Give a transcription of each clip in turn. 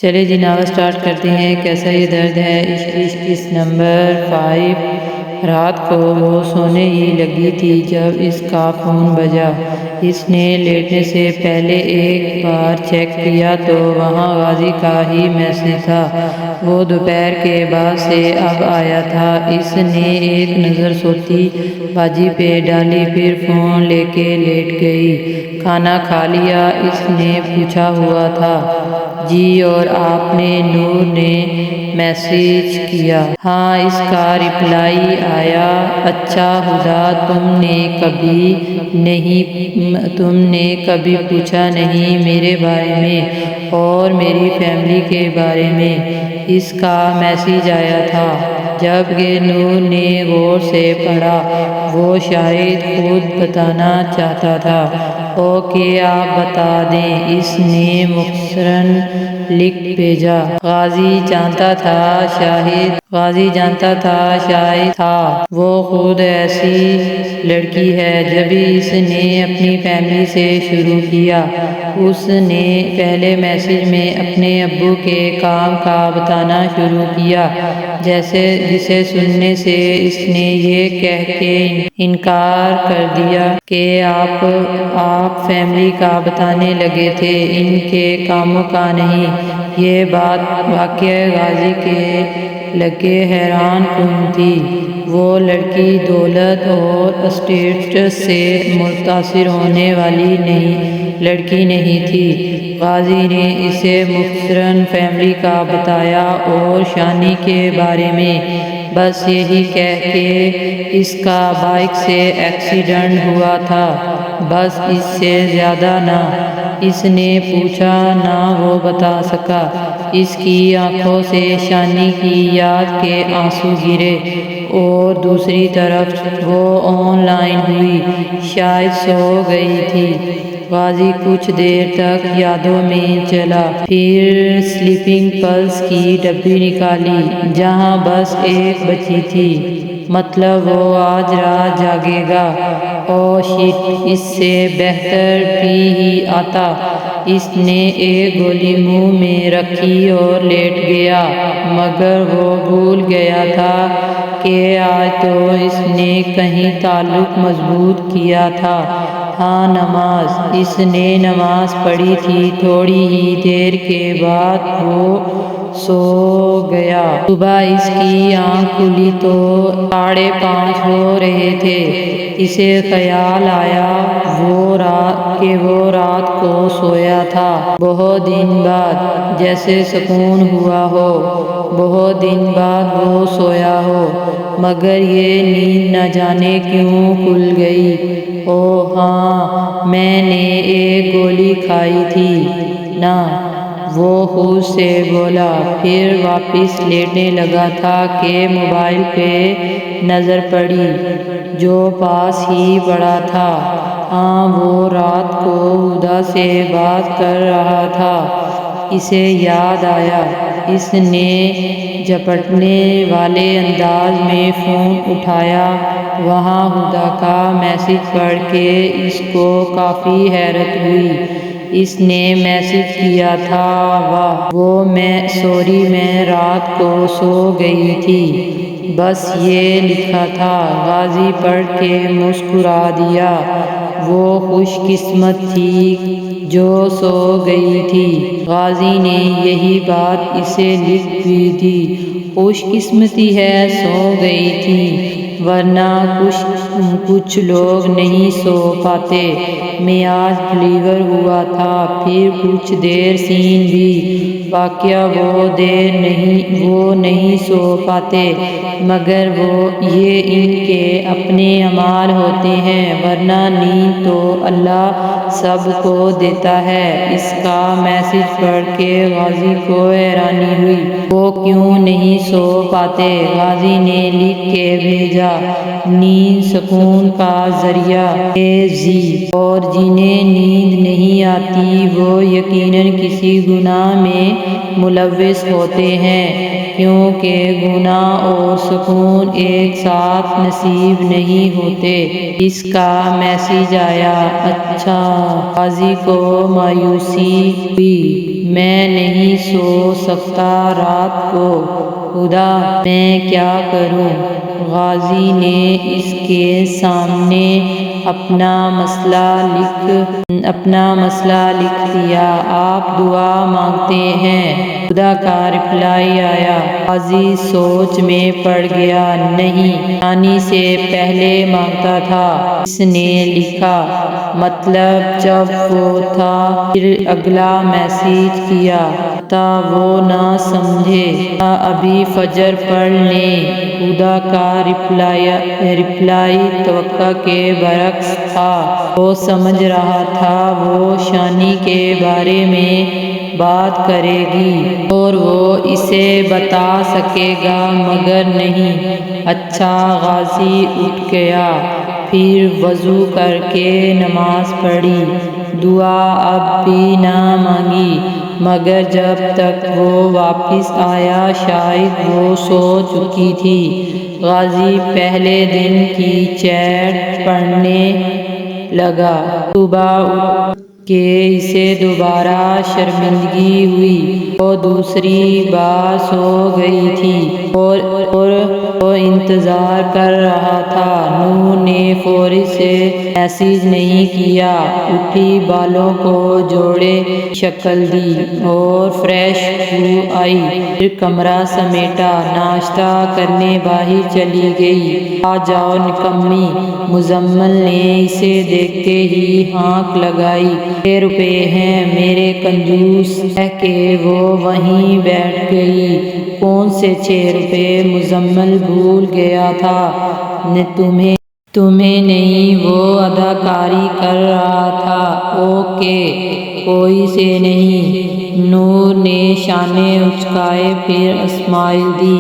چلے جی novel start کرتے ہیں۔ کیسا یہ درد ہے عشق عشق اس نمبر 5۔ رات کو وہ سونے ہی لگی تھی جب اس کا فون بجا۔ اس نے لیٹنے سے پہلے ایک بار چیک کیا تو وہاں غازی کا ہی میسج تھا۔ وہ دوپہر کے بعد سے اب آیا تھا۔ اس نے ایک نظر سوتی باجی پہ ڈالی، پھر فون لے کے لیٹ گئی۔ کھانا کھا لیا؟ اس نے پوچھا ہوا تھا۔ جی، اور آپ نے؟ نور نے میسج کیا۔ ہاں، اس کا رپلائی آیا۔ اچھا ہدا، تم نے کبھی پوچھا نہیں میرے بارے میں اور میری فیملی کے بارے میں؟ اس کا میسج آیا تھا۔ جب کہ نور نے غور سے پڑھا، وہ شاید خود بتانا چاہتا تھا۔ اوکے، آپ بتا دیں، اس نے مختصراً لکھ بھیجا۔ غازی جانتا تھا شاید تھا وہ خود ایسی لڑکی ہے۔ جبھی اس نے اپنی فیملی سے شروع کیا۔ اس نے پہلے میسج میں اپنے ابو کے کام کا بتانا شروع کیا، جسے سننے سے اس نے یہ کہہ کے انکار کر دیا کہ آپ فیملی کا بتانے لگے تھے، ان کے کاموں کا نہیں۔ یہ بات واقعہ غازی کے لگے حیران کن تھی۔ وہ لڑکی دولت اور اسٹیٹس سے متاثر ہونے والی لڑکی نہیں تھی۔ غازی نے اسے مختصراً فیملی کا بتایا اور شانی کے بارے میں، بس یہی کہہ کہ اس کا بائک سے ایکسیڈنٹ ہوا تھا، بس اس سے زیادہ نہ۔ اس نے پوچھا نہ وہ بتا سکا۔ اس کی آنکھوں سے شانی کی یاد کے آنسو گرے اور دوسری طرف وہ آن لائن ہوئی، شاید سو گئی تھی۔ غازی کچھ دیر تک یادوں میں چلا، پھر سلیپنگ پلس کی ڈبی نکالی جہاں بس ایک بچی تھی۔ مطلب وہ آج رات جاگے گا۔ اوہ شٹ، اس سے بہتر بھی ہی آتا۔ اس نے ایک گولی منہ میں رکھی اور لیٹ گیا، مگر وہ بھول گیا تھا کہ آج تو اس نے کہیں تعلق مضبوط کیا تھا۔ ہاں، نماز۔ اس نے نماز پڑھی تھی۔ تھوڑی ہی دیر کے بعد وہ سو گیا۔ صبح اس کی آنکھ کھلی تو 5:30 ہو رہے تھے۔ اسے خیال آیا کہ وہ رات کو سویا تھا بہت دن بعد، جیسے سکون ہوا ہو، بہت دن بعد وہ سویا ہو، مگر یہ نیند نہ جانے کیوں کھل گئی۔ اوہ ہاں، میں نے ایک گولی کھائی تھی نا، وہ خود سے بولا، پھر واپس لیٹنے لگا تھا کہ موبائل پہ نظر پڑی جو پاس ہی پڑا تھا۔ ہاں، وہ رات کو ہدا سے بات کر رہا تھا۔ اسے یاد آیا۔ اس نے جھپٹنے والے انداز میں فون اٹھایا۔ وہاں ہدا کا میسج پڑھ کے اس کو کافی حیرت ہوئی۔ اس نے میسج کیا تھا، میں رات کو سو گئی تھی، بس یہ لکھا تھا۔ غازی پڑھ کے مسکرا دیا۔ وہ خوش قسمت تھی جو سو گئی تھی۔ غازی نے یہی بات اسے لکھ بھی دی۔ خوش قسمتی ہے سو گئی تھی، ورنہ کچھ لوگ نہیں سو پاتے۔ میں آج ڈلیور ہوا تھا، پھر کچھ دیر سین بھی۔ واقعہ وہ نہیں سو پاتے، مگر یہ ان کے اپنے اعمال ہوتے ہیں، ورنہ نیند تو اللہ سب کو دیتا ہے۔ اس کا میسج پڑھ کے غازی کو حیرانی ہوئی۔ وہ کیوں نہیں سو پاتے؟ غازی نے لکھ کے بھیجا، نیند سکون کا ذریعہ ہے جی، اور جنہیں نیند نہیں آتی وہ یقیناً کسی گناہ میں ملوث ہوتے ہیں، کیونکہ گناہ اور سکون ایک ساتھ نصیب نہیں ہوتے۔ اس کا میسج آیا۔ اچھا، غازی کو مایوسی ہوئی۔ میں نہیں سو سکتا رات کو، خدا میں کیا کروں؟ غازی نے اس کے سامنے اپنا مسئلہ لکھ دیا۔ آپ دعا مانگتے ہیں؟ خدا کا رپلائی آیا۔ غازی سوچ میں پڑ گیا۔ نہیں، جانے سے پہلے مانگتا تھا۔ اس نے لکھا، مطلب جب وہ تھا۔ پھر اگلا میسج کیا وہ نہ سمجھے، ابھی فجر پڑھ لیں۔ خدا کا رپلائی توقع کے برعکس تھا۔ وہ سمجھ رہا تھا وہ شانی کے بارے میں بات کرے گی اور وہ اسے بتا سکے گا، مگر نہیں۔ اچھا، غازی اٹھ گیا، پھر وضو کر کے نماز پڑھی۔ دعا اب بھی نہ مانگی، مگر جب تک وہ واپس آیا شاید وہ سو چکی تھی۔ غازی پہلے دن کی چیٹ پڑھنے لگا۔ صبح اٹھ کے اسے دوبارہ شرمندگی ہوئی۔ وہ دوسری بار سو گئی تھی اور وہ انتظار کر رہا تھا۔ نور نے فوری سے میسج نہیں کیا۔ اٹھی، بالوں کو جوڑے، شکل دی اور فریش ہو آئی، پھر کمرہ سمیٹا، ناشتہ کرنے باہر چلی گئی۔ آ جاؤ نکمی، مزمل نے اسے دیکھتے ہی ہانک لگائی۔ 6 روپے ہیں میرے کنجوس، کہہ کے وہ وہیں بیٹھ گئی۔ کون سے 6 روپے؟ مزمل بھول گیا تھا تمہیں نہیں، وہ اداکاری کر رہا تھا۔ اوکے، کوئی سے نہیں۔ نور نے شانے اچکائے، پھر اسمائل دی،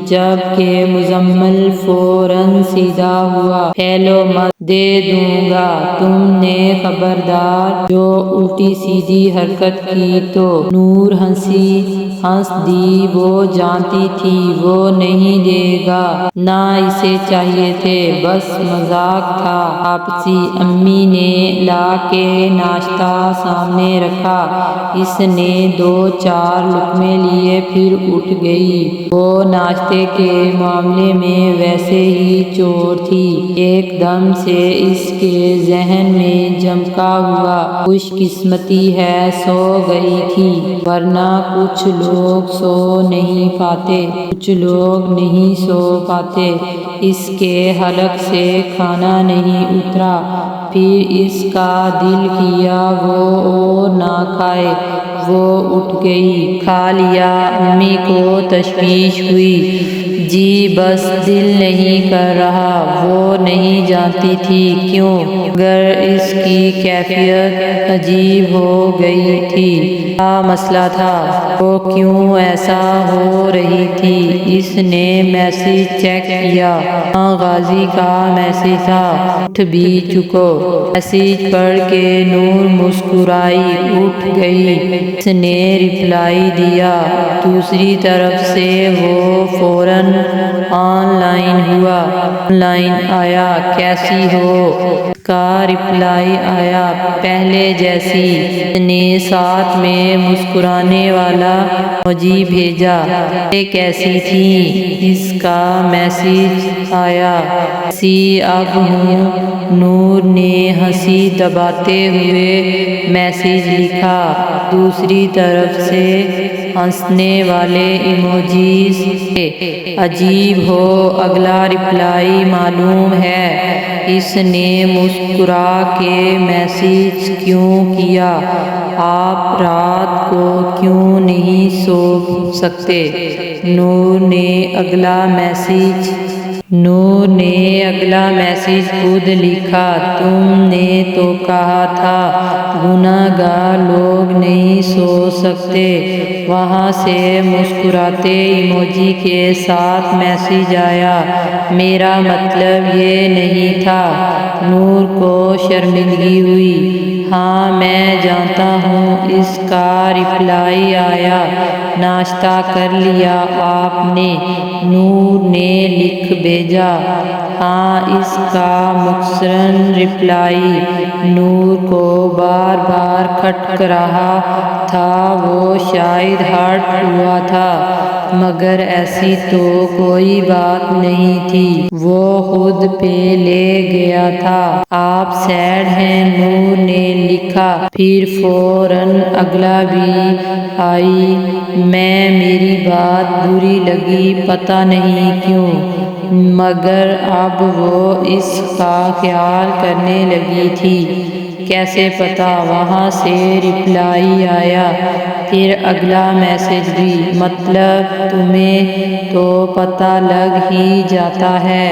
جبکہ مزمل فوراً سیدھا ہوا۔ پھیلو مت، دے دوں گا۔ تم نے خبردار جو الٹی سیدھی حرکت کی تو؟ نور ہنس دی، وہ جانتی تھی وہ نہیں دے گا، نہ اسے چاہیے تھے، بس مذاق تھا، آپسی۔ امی نے لا کے ناشتہ سامنے رکھا۔ اس نے 2-4 لقمے لیے، پھر اٹھ گئی۔ وہ ناشتے کے معاملے میں ویسے ہی چور تھی۔ ایک دم سے اس کے ذہن میں جمکا ہوا، خوش قسمتی ہے سو گئی تھی، ورنہ کچھ لوگ نہیں سو پاتے۔ اس کے حلق سے کھانا نہیں اترا۔ پھر اس کا دل کیا وہ اور نہ کھائے۔ وہ اٹھ گئی، کھا لیا۔ امی کو تشویش ہوئی، جی بس دل نہیں کر رہا۔ وہ نہیں جانتی تھی کیوں، مگر اس کی کیفیت عجیب ہو گئی تھی۔ کیا مسئلہ تھا؟ وہ کیوں ایسا ہو رہی تھی؟ اس نے میسج چیک کیا۔ ہاں، غازی کا میسج تھا۔ اٹھ بھی چکو۔ میسج پڑھ کے نور مسکرائی، اٹھ گئی۔ اس نے رپلائی دیا۔ دوسری طرف سے وہ فوراً آن لائن آیا۔ کیسی ہو؟ اس کا رپلائی آیا، پہلے جیسی۔ اس نے ساتھ میں مسکرانے والا ایموجی بھیجا۔ یہ کیسی تھی؟ اس کا میسج آیا، ایسی اب ہوں۔ نور نے ہنسی دباتے ہوئے میسج لکھا۔ دوسری طرف سے ہنسنے والے ایموجیز تھے۔ عجیب ہو، اگلا رپلائی معلوم ہے۔ اس نے مسکرا کے میسج کیوں کیا؟ آپ رات کو کیوں نہیں سو سکتے؟ نور نے اگلا میسج نور نے اگلا میسج خود لکھا، تم نے تو کہا تھا گناہ گار لوگ نہیں سو سکتے۔ وہاں سے مسکراتے ایموجی کے ساتھ میسج آیا، میرا مطلب یہ نہیں تھا۔ نور کو شرمندگی ہوئی۔ ہاں میں جانتا ہوں، اس کا رپلائی آیا، ناشتہ کر لیا آپ نے؟ نور نے لکھ بھیجا۔ ہاں، اس کا مختصر رپلائی نور کو بار بار کھٹک رہا تھا، وہ شاید ہرٹ ہوا تھا، مگر ایسی تو کوئی بات نہیں تھی، وہ خود پہ لے گیا تھا۔ آپ سیڈ ہیں؟ نور نے لکھا۔ پھر فوراً اگلا بھی آئی، میری بات بری لگی پتہ نہیں کیوں، مگر اب وہ اس کا خیال کرنے لگی تھی۔ کیسے پتا؟ وہاں سے رپلائی آیا۔ پھر اگلا میسج بھی، مطلب تمہیں تو پتہ لگ ہی جاتا ہے،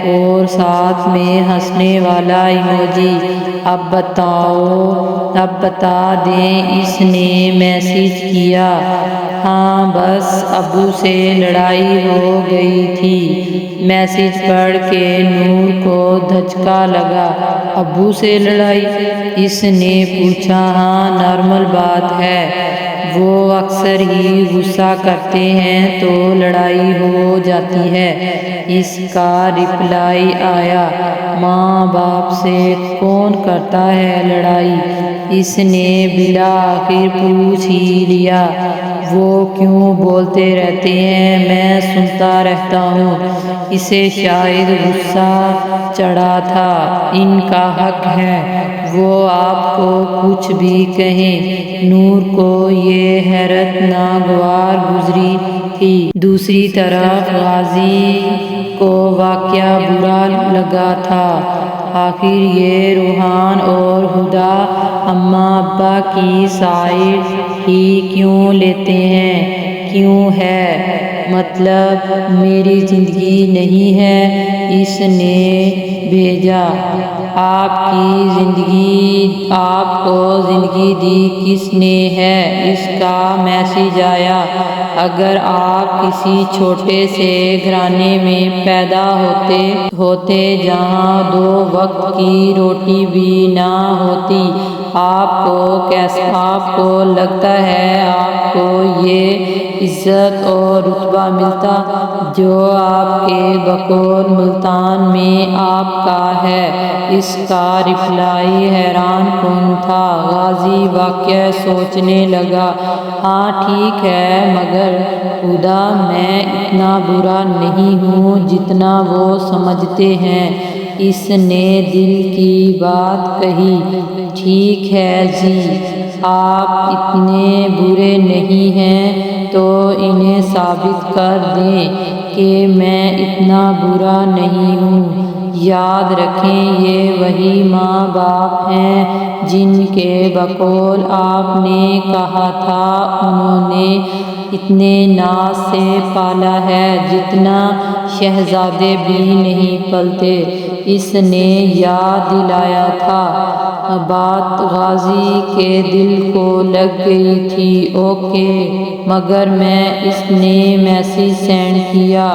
اور ساتھ میں ہنسنے والا ایموجی۔ اب بتا دیں، اس نے میسج کیا۔ ہاں بس ابو سے لڑائی ہو گئی تھی۔ میسج پڑھ کے نور کو دھچکا لگا۔ ابو سے لڑائی؟ اس نے پوچھا۔ ہاں نارمل بات ہے، وہ اکثر ہی غصہ کرتے ہیں تو لڑائی ہو جاتی ہے۔ اس کا رپلائی آیا، ماں باپ سے کون کرتا ہے لڑائی؟ اس نے بالآخر پوچھ ہی لیا، وہ کیوں بولتے رہتے ہیں، میں سنتا رہتا ہوں۔ اسے شاید غصہ چڑھا تھا، ان کا حق ہے وہ آپ کو کچھ بھی کہیں۔ نور کو یہ حیرت ناگوار گزری تھی۔ دوسری طرف غازی کو واقعہ برا لگا تھا، آخر یہ روحان اور ہدا اماں ابا کی سائیڈ ہی کیوں لیتے ہیں؟ کیوں ہے؟ مطلب میری زندگی نہیں ہے؟ اس نے بھیجا۔ آپ کو زندگی دی کس نے ہے؟ اس کا میسج آیا، اگر آپ کسی چھوٹے سے گھرانے میں پیدا ہوتے جہاں 2 وقت کی روٹی بھی نہ ہوتی، آپ کو لگتا ہے آپ کو یہ عزت اور رتبہ ملتا جو آپ کے بقول ملتان میں آپ کا ہے؟ اس کا رپلائی حیران کن تھا۔ غازی واقعہ سوچنے لگا، ہاں ٹھیک ہے، مگر خدا میں اتنا برا نہیں ہوں جتنا وہ سمجھتے ہیں۔ اس نے دل کی بات کہی۔ ٹھیک ہے جی، آپ اتنے برے نہیں ہیں تو انہیں ثابت کر دیں کہ میں اتنا برا نہیں ہوں۔ یاد رکھیں، یہ وہی ماں باپ ہیں جن کے بقول آپ نے کہا تھا انہوں نے اتنے ناز سے پالا ہے جتنا شہزادے بھی نہیں پلتے۔ اس نے یاد دلایا تھا۔ بات غازی کے دل کو لگ گئی تھی۔ اوکے، مگر اس نے میسج سینڈ کیا،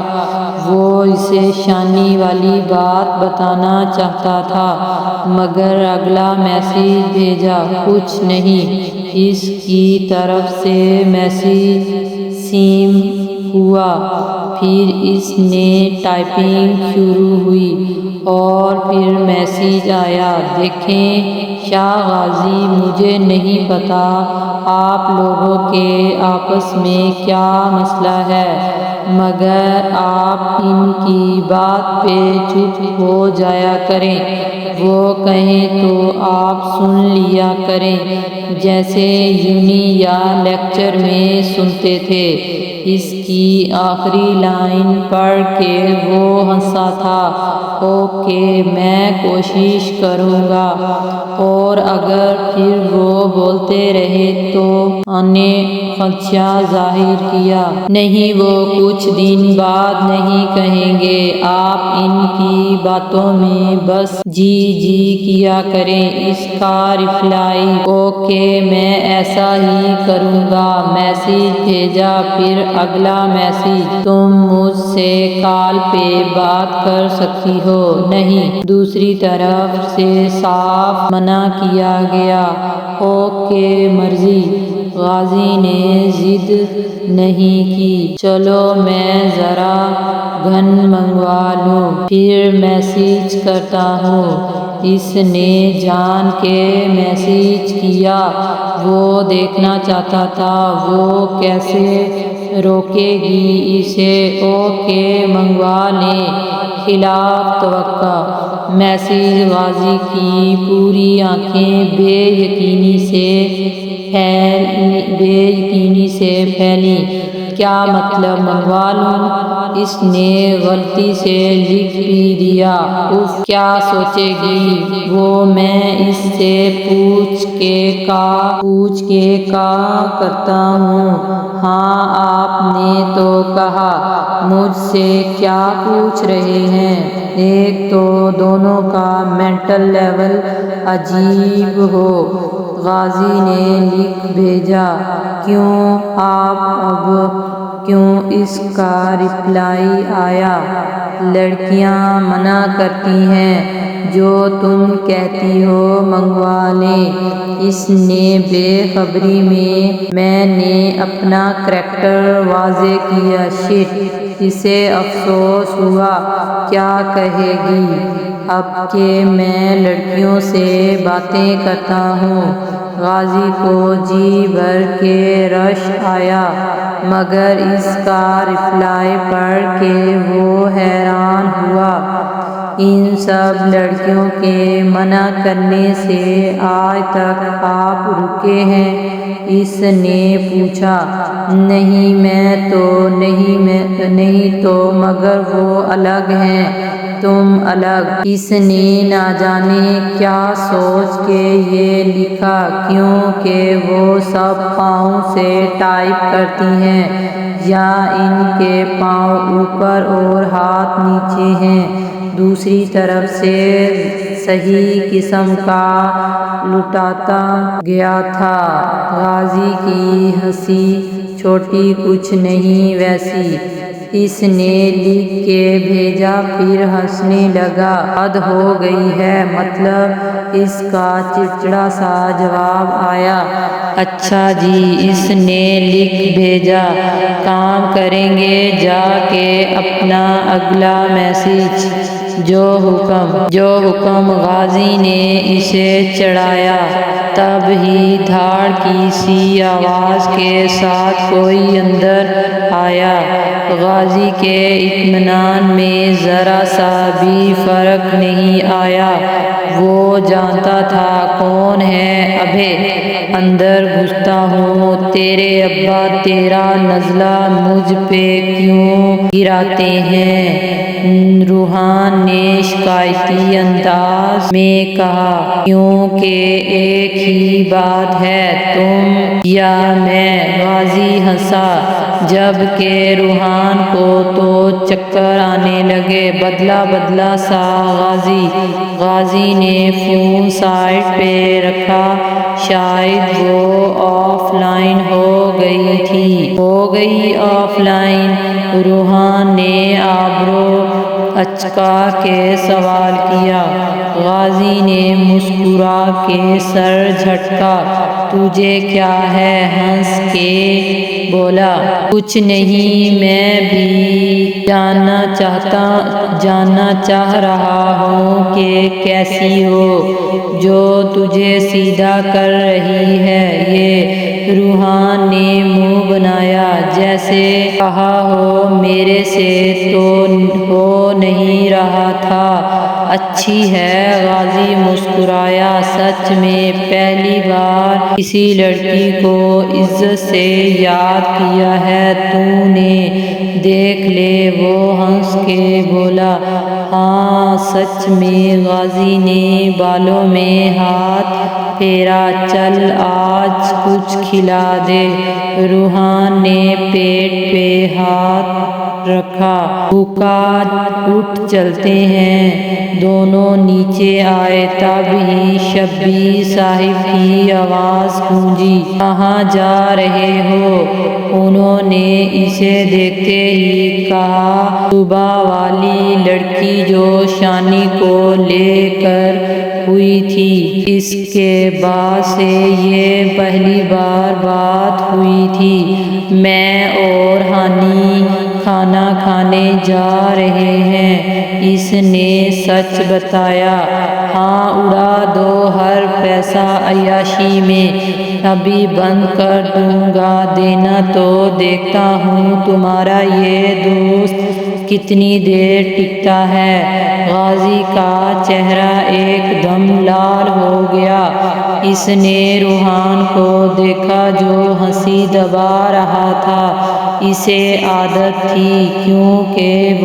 وہ اسے شانی والی بات بتانا چاہتا تھا، مگر اگلا میسج بھیجا کچھ نہیں۔ اس کی طرف سے میسج سیم ہوا، پھر اس نے ٹائپنگ شروع ہوئی، اور پھر میسج آیا، دیکھیں شاہ غازی، مجھے نہیں پتا آپ لوگوں کے آپس میں کیا مسئلہ ہے، مگر آپ ان کی بات پہ چپ ہو جایا کریں۔ وہ کہیں تو آپ سن لیا کریں، جیسے یونی یا لیکچر میں سنتے تھے۔ اس کی آخری لائن پڑھ کے وہ ہنسا تھا۔ اوکے، میں کوشش کروں گا۔ اور اگر پھر وہ بولتے رہے تو نے خدشہ ظاہر کیا۔ نہیں، وہ کچھ دن بعد نہیں کہیں گے۔ آپ ان کی باتوں میں بس جی جی کیا کریں۔ اس کا ریپلائی اوکے، میں ایسا ہی کروں گا۔ میسج بھیجا۔ پھر اگلا میسج، تم مجھ سے کال پہ بات کر سکتی ہو؟ نہیں، دوسری طرف سے صاف منع کیا گیا۔ اوکے، مرضی۔ غازی نے ضد نہیں کی۔ چلو میں ذرا گن منگوا لوں، پھر میسج کرتا ہوں۔ اس نے جان کے میسج کیا۔ وہ دیکھنا چاہتا تھا وہ کیسے روکے گی اسے۔ اوکے منگوا لیں، خلاف توقع۔ میسج غازی کی پوری آنکھیں بے یقینی سے پھیلیں۔ کیا مطلب منگوا لوں؟ اس نے غلطی سے لکھ بھی دیا۔ اف، کیا سوچے گی وہ؟ میں اس سے پوچھ کے کا کرتا ہوں۔ ہاں، آپ نے تو کہا۔ مجھ سے کیا پوچھ رہے ہیں؟ ایک تو دونوں کا مینٹل لیول عجیب ہو۔ غازی نے لکھ بھیجا، کیوں آپ اب کیوں؟ اس کا ریپلائی آیا، لڑکیاں منع کرتی ہیں، جو تم کہتی ہو منگوا لیں۔ اس نے بے خبری میں نے اپنا کریکٹر واضح کیا۔ شٹ، اسے افسوس ہوا۔ کیا کہے گی اب کہ میں لڑکیوں سے باتیں کرتا ہوں؟ غازی کو جی بھر کے رش آیا، مگر اس کا ریپلائی پڑھ کے وہ حیران ہوا۔ ان سب لڑکیوں کے منع کرنے سے آج تک آپ رکے ہیں؟ اس نے پوچھا۔ نہیں، میں تو نہیں تو مگر وہ الگ ہیں، تم الگ۔ اس نے نہ جانے کیا سوچ کے یہ لکھا، کیونکہ وہ سب پاؤں سے ٹائپ کرتی ہیں، یا ان کے پاؤں اوپر اور ہاتھ نیچے ہیں۔ دوسری طرف سے صحیح قسم کا لٹاتا گیا تھا۔ غازی کی ہنسی چھوٹی کچھ نہیں ویسی۔ اس نے لکھ کے بھیجا، پھر ہنسنے لگا۔ حد ہو گئی ہے، مطلب؟ اس کا چڑچڑا سا جواب آیا۔ اچھا جی۔ اس نے لکھ بھیجا، کام کریں گے جا کے اپنا اگلا میسج۔ جو حکم۔ غازی نے اسے چڑھایا۔ تب ہی دھاڑ کی سی آواز کے ساتھ کوئی اندر آیا۔ غازی کے اطمینان میں ذرا سا بھی فرق نہیں آیا۔ وہ جانتا تھا کون ہے۔ ابے، اندر گھستا ہوں۔ تیرے ابا تیرا نزلہ مجھ پہ کیوں گراتے ہیں؟ روحان نے شکایتی انداز میں کہا۔ کیونکہ ایک ہی بات ہے، تم یا میں۔ غازی ہنسا، جبکہ روحان کو تو چکر آنے لگے۔ بدلا سا غازی نے فون سائڈ پہ رکھا۔ شاید وہ آف لائن ہو گئی تھی۔ ہو گئی آف لائن؟ روحان نے آبرو اچکا کے سوال کیا۔ غازی نے مسکرا کے سر جھٹکا۔ تجھے کیا ہے؟ ہنس کے بولا۔ کچھ نہیں، میں بھی جاننا چاہ رہا ہوں کہ کیسی ہو، جو تجھے سیدھا کر رہی ہے یہ۔ روحان نے منہ بنایا، جیسے کہا ہو میرے سے تو ہو ہو نہیں رہا تھا۔ اچھی ہے، غازی مسکرایا، سچ میں پہلی بار کسی لڑکی کو عزت سے یاد کیا ہے تو نے، دیکھ لے۔ وہ ہنس کے بولا، ہاں سچ میں۔ غازی نے بالوں میں ہاتھ پھیرا، چل آج کچھ کھلا دے۔ روحان نے پیٹ پہ ہاتھ رکھا، بھوکا، اٹھ چلتے ہیں۔ دونوں نیچے آئے، تب ہی شبیر صاحب کی آواز گونجی، کہاں جا رہے ہو؟ انہوں نے اسے دیکھتے ہی کہا، صبح والی لڑکی جو شانی کو لے کر ہوئی تھی، اس کے بعد سے یہ پہلی بار بات ہوئی تھی۔ میں اور ہانی کھانا کھانے جا رہے ہیں۔ اس نے سچ بتایا۔ ہاں، اڑا دو ہر پیسہ عیاشی میں، ابھی بند کر دوں گا دینا تو دیکھتا ہوں تمہارا یہ دوست کتنی دیر ٹکتا ہے۔ غازی کا چہرہ ایک دم لال ہو گیا۔ اس نے روحان کو دیکھا جو ہنسی دبا رہا تھا۔ اسے عادت تھی، کیونکہ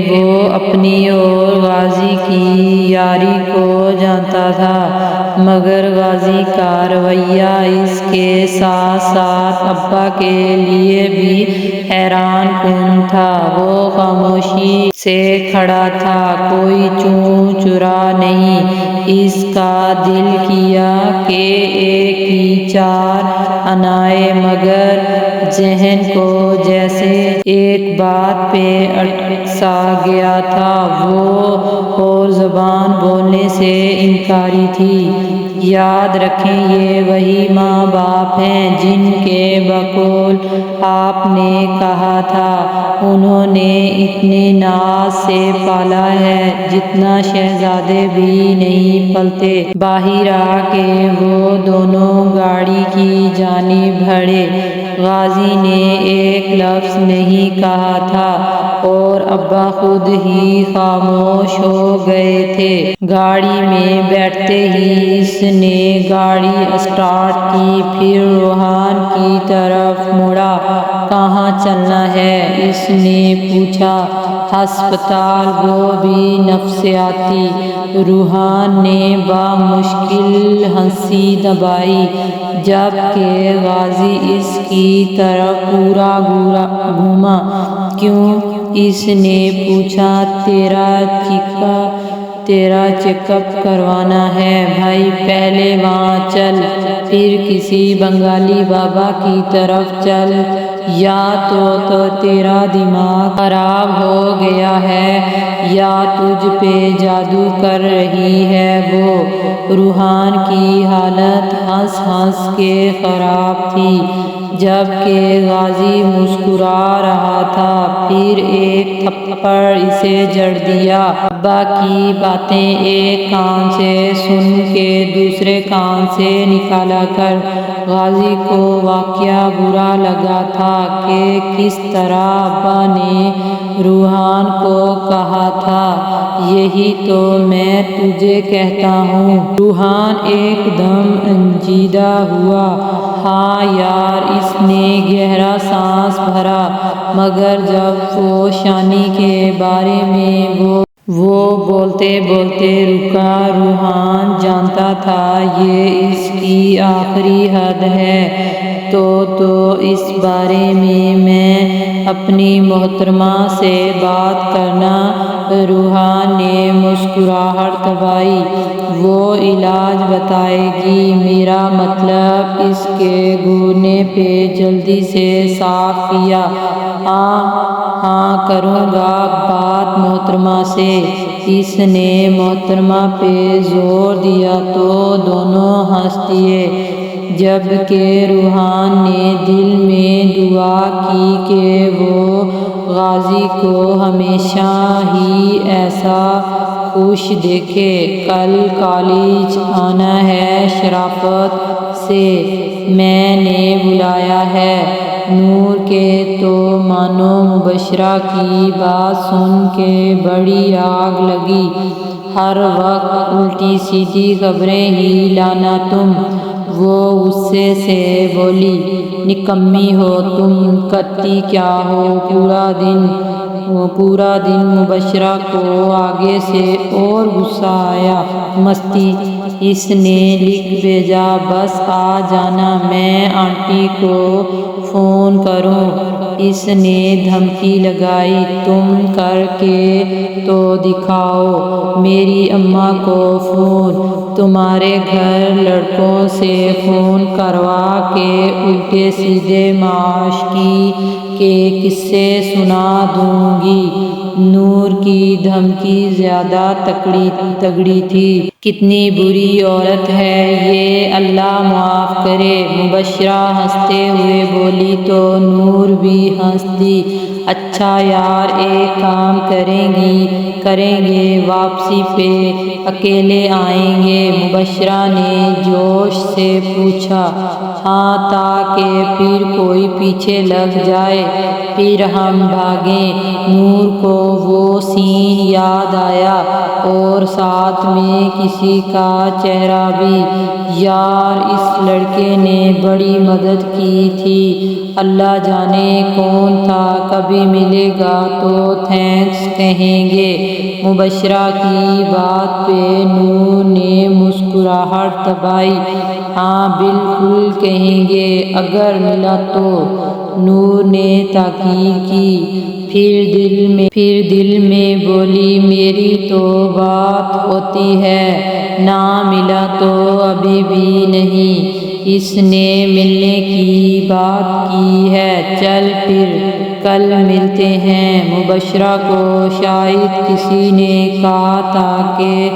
وہ اپنی اور غازی کی یاری کو جانتا تھا، مگر غازی کا رویہ اس کے ساتھ ساتھ ابا کے لیے بھی حیران کن تھا۔ وہ خاموشی سے کھڑا تھا، کوئی چوں چرا نہیں۔ اس کا دل کیا کہ ایک ہی چار انائے، مگر ذہن کو جیسے ایک بات پہ اٹک سا گیا تھا۔ وہ اور زبان بولنے سے انکاری تھی۔ یاد رکھیں، یہ وہی ماں باپ ہیں جن کے بقول آپ نے کہا تھا انہوں نے اتنے ناز سے پالا ہے جتنا شہزادے بھی نہیں پلتے۔ باہر آ کے وہ دونوں گاڑی کی جانب بڑھے۔ غازی نے ایک لفظ نہیں کہا تھا اور ابا خود ہی خاموش ہو گئے تھے۔ گاڑی میں بیٹھتے ہی اس نے گاڑی اسٹارٹ کی، پھر روحان کی طرف مڑا۔ کہاں چلنا ہے؟ اس نے پوچھا۔ ہسپتال، وہ بھی نفسیاتی۔ روحان نے بامشکل ہنسی دبائی، جبکہ غازی اس کی طرف پورا گھوما۔ کیوں؟ اس نے پوچھا۔ تیرا چیک اپ کروانا ہے بھائی، پہلے وہاں چل، پھر کسی بنگالی بابا کی طرف چل، یا تو تیرا دماغ خراب ہو گیا ہے یا تجھ پہ جادو کر رہی ہے وہ۔ روحان کی حالت ہنس ہنس کے خراب تھی، جبکہ غازی مسکرا رہا تھا۔ پھر ایک تھپڑ اسے جڑ دیا۔ ابا کی باتیں ایک کان سے سن کے دوسرے کان سے نکالا کر۔ غازی کو واقعہ برا لگا تھا کہ کس طرح ابا نے روحان کو کہا تھا، یہی تو میں تجھے کہتا ہوں۔ روحان ایک دم رنجیدہ ہوا۔ ہاں یار، اس نے گہرا سانس بھرا، مگر جب وہ شانی کے بارے میں وہ بولتے بولتے رکا، روحان جانتا تھا یہ اس کی آخری حد ہے۔ تو اس بارے میں اپنی محترمہ سے بات کرنا۔ روحان نے مسکراہٹ دبائی۔ وہ علاج بتائے گی، میرا مطلب۔ اس کے گھرنے پہ جلدی سے صاف کیا۔ ہاں کروں گا بات محترمہ سے۔ اس نے محترمہ پہ زور دیا تو دونوں ہنس دیے، جبکہ روحان نے دل میں دعا کی کہ وہ غازی کو ہمیشہ ہی ایسا خوش دیکھے۔ کل کالج آنا ہے شرافت سے، میں نے بلایا ہے۔ نور کے تو مانو مبشرہ کی بات سن کے بڑی آگ لگی، ہر وقت الٹی سیدھی خبریں ہی لانا تم۔ وہ غصے سے بولی، نکمی ہو تم، کرتی کیا ہو پورا دن مبشرہ کو آگے سے اور غصہ آیا۔ مستی اس نے لکھ بھیجا، بس آ جانا، میں آنٹی کو فون کروں۔ اس نے دھمکی لگائی، تم کر کے تو دکھاؤ میری اماں کو فون، تمہارے گھر لڑکوں سے فون کروا کے الٹے سیدھے معاشقی کے قصے سنا دوں گی۔ نور کی دھمکی زیادہ تگڑی تھی۔ کتنی بری عورت ہے یہ، اللہ معاف کرے۔ مبشرہ ہنستے ہوئے بولی تو نور بھی ہنس دی۔ اچھا یار، ایک کام کریں گے، واپسی پہ اکیلے آئیں گے؟ مبشرہ نے جوش سے پوچھا۔ ہاں، تاکہ پھر کوئی پیچھے لگ جائے، پھر ہم بھاگیں۔ نور کو وہ سین یاد آیا اور ساتھ میں کسی کا چہرہ بھی۔ یار، اس لڑکے نے بڑی مدد کی تھی، اللہ جانے کون تھا، کبھی ملے گا تو تھینکس کہیں گے۔ مبشرہ کی بات پہ نور نے مسکراہٹ دبائی۔ ہاں بالکل کہیں گے، اگر ملا تو۔ نور نے تاکید کی، پھر دل میں بولی، میری تو بات ہوتی ہے، نہ ملا تو ابھی بھی نہیں، اس نے ملنے کی بات کی ہے، چل پھر کل ملتے ہیں۔ مبشرہ کو شاید کسی نے کہا تھا کہ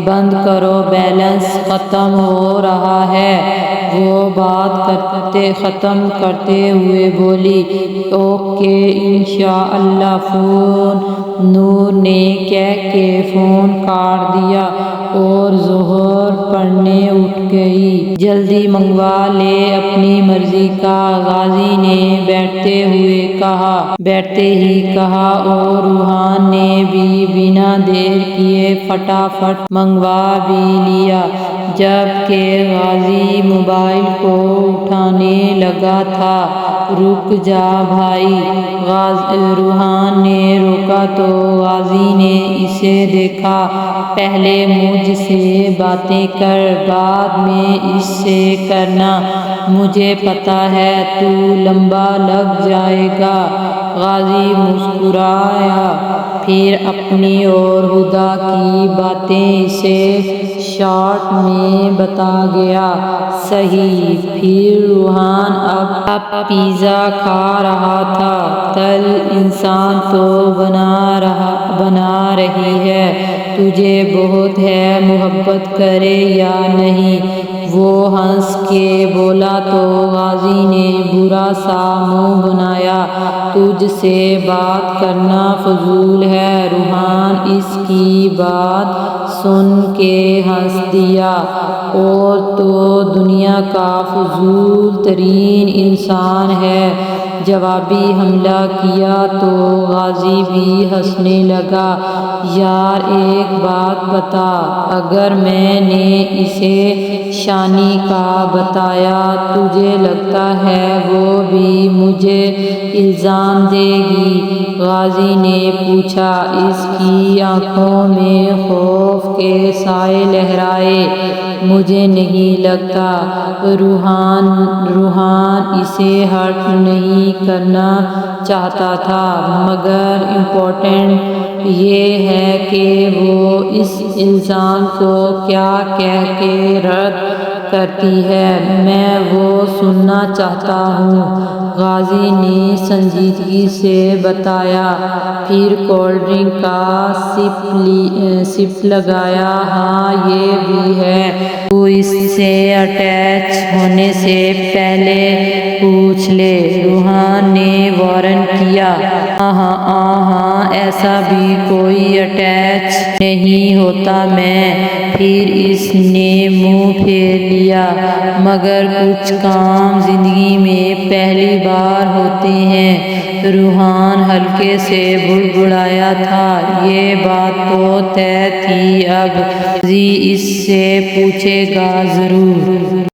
بند کرو، بیلنس ختم ہو رہا ہے۔ وہ بات ختم کرتے ہوئے بولی، اوکے انشاءاللہ فون۔ نور نے کہہ کے فون کاٹ دیا اور ظہر پڑھنے اٹھ گئی۔ جلدی منگوا لے، اپنی مرضی کا، غازی نے بیٹھتے ہی کہا اور روحان نے بھی بنا دیر کیے فٹافٹ منگوا بھی لیا۔ جب کہ غازی موبائل کو اٹھانے لگا تھا، رک جا بھائی، روحان نے روکا تو غازی نے اسے دیکھا، پہلے مجھ سے باتیں کر، بعد میں اس سے کرنا، مجھے پتا ہے تو لمبا لگ جائے گا۔ غازی مسکرایا، پھر اپنی اور ہدا کی باتیں اسے شارٹ میں بتا گیا۔ صحیح، پھر روحان اب پیزا کھا رہا تھا۔ تل انسان تو بنا رہی ہے، تجھے بہت ہے، محبت کرے یا نہیں؟ وہ ہنس کے بولا تو غازی نے برا سا منہ بنایا، تجھ سے بات کرنا فضول ہے۔ روحان اس کی بات سن کے ہنس دیا، اور تو دنیا کا فضول ترین انسان ہے۔ جوابی حملہ کیا تو غازی بھی ہنسنے لگا۔ یار ایک بات بتا، اگر میں نے اسے شانی کا بتایا، تجھے لگتا ہے وہ بھی مجھے الزام دے گی؟ غازی نے پوچھا۔ اس کی آنکھوں میں خوف کے سائے لہرائے۔ مجھے نہیں لگتا۔ روحان اسے ہرٹ نہیں کرنا چاہتا تھا، مگر امپورٹنٹ یہ ہے کہ وہ اس الزام کو کیا کہہ کے رد کرتی ہے، میں وہ سننا چاہتا ہوں۔ غازی نے سنجیدگی سے بتایا، پھر کولڈ ڈرنک کا سپ لگایا۔ ہاں یہ بھی ہے، تو اس سے اٹیچ ہونے سے پہلے پوچھ لے، روحان نے وارن کیا۔ ہاں ایسا بھی کوئی اٹیچ نہیں ہوتا میں۔ پھر اس نے منہ پھیر لیا۔ لیا، مگر کچھ کام زندگی میں پہلی بار ہوتے ہیں۔ روحان ہلکے سے بڑبڑایا تھا، یہ بات تو طے تھی، اب قاضی اس سے پوچھے گا ضرور۔